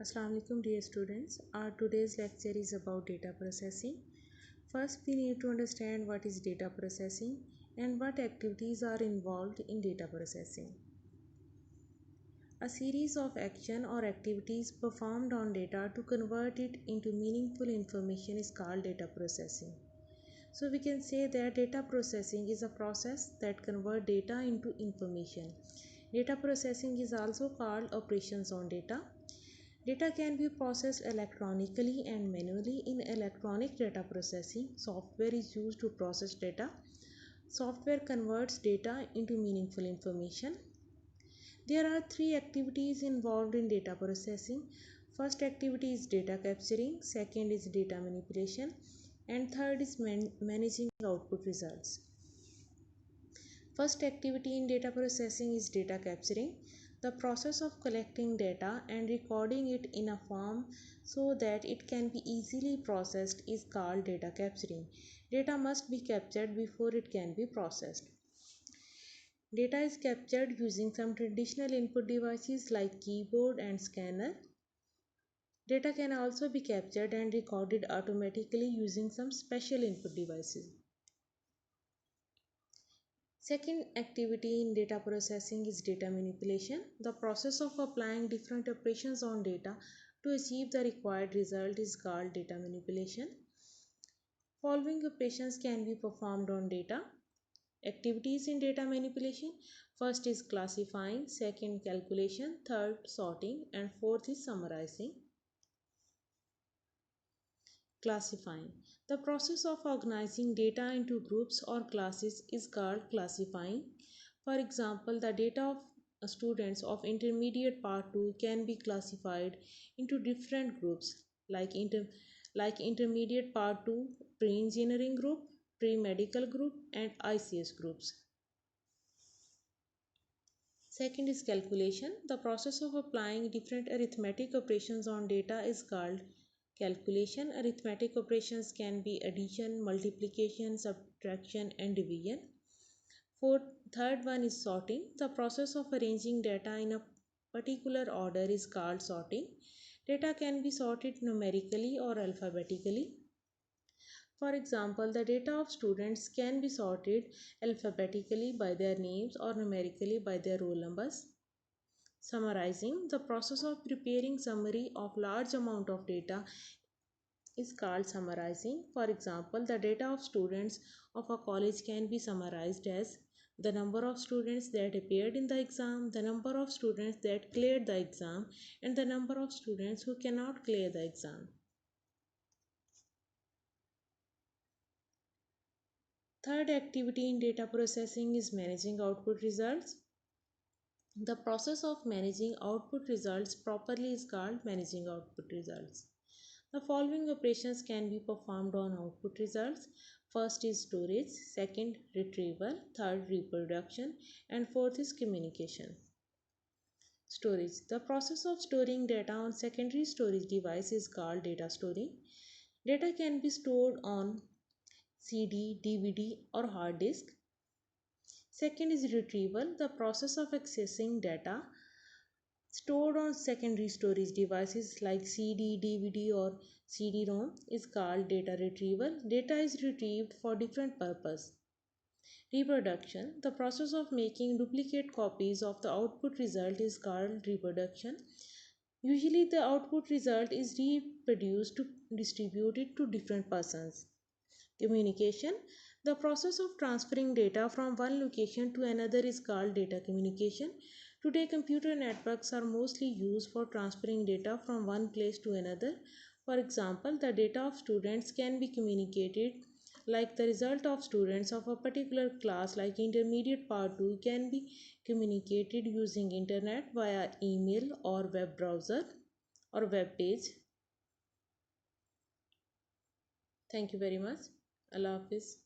Assalamu alaikum dear students. Our today's lecture is about data processing. First we need to understand what is data processing and what activities are involved in data processing. A series of action or activities performed on data to convert it into meaningful information is called data processing. So we can say that data processing is a process that converts data into information. Data processing is also called operations on data. Data can be processed electronically and manually. In electronic data processing, software is used to process data. Software converts data into meaningful information. There are three activities involved in data processing. First activity is data capturing, second is data manipulation, and third is managing output results. First activity in data processing is data capturing. The process of collecting data and recording it in a form so that it can be easily processed is called data capturing. Data must be captured before it can be processed. Data is captured using some traditional input devices like keyboard and scanner. Data can also be captured and recorded automatically using some special input devices. Second activity in data processing is data manipulation. The process of applying different operations on data to achieve the required result is called data manipulation. Following operations can be performed on data. Activities in data manipulation: first is classifying, second calculation, third sorting, and fourth is summarizing. Classifying. The process of organizing data into groups or classes is called classifying. For example, the data of students of intermediate part 2 can be classified into different groups like intermediate part 2 pre-engineering group, pre-medical group, and ICS groups. Second is calculation. The process of applying different arithmetic operations on data is called calculation. Arithmetic operations can be addition, multiplication, subtraction, and division. Third one is sorting. The process of arranging data in a particular order is called sorting. Data can be sorted numerically or alphabetically. For example, the data of students can be sorted alphabetically by their names or numerically by their roll numbers. Summarizing. The process of preparing summary of large amount of data is called summarizing. For example, the data of students of a college can be summarized as the number of students that appeared in the exam, the number of students that cleared the exam, and the number of students who cannot clear the exam. Third activity in data processing is managing output results. The process of managing output results properly is called managing output results. The following operations can be performed on output results. First is storage, second retrieval, third reproduction, and fourth is communication. Storage. The process of storing data on secondary storage device is called data storing. Data can be stored on CD, DVD, or hard disk. Second is retrieval. The process of accessing data stored on secondary storage devices like CD, DVD, or CD-ROM is called data retrieval. Data is retrieved for different purposes. Reproduction. The process of making duplicate copies of the output result is called reproduction. Usually the output result is reproduced to distribute it to different persons. Communication. The process of transferring data from one location to another is called data communication. Today, computer networks are mostly used for transferring data from one place to another. For example, the data of students can be communicated, like the result of students of a particular class like intermediate part 2 can be communicated using internet via email or web browser or web page. Thank you very much. Allah Hafiz.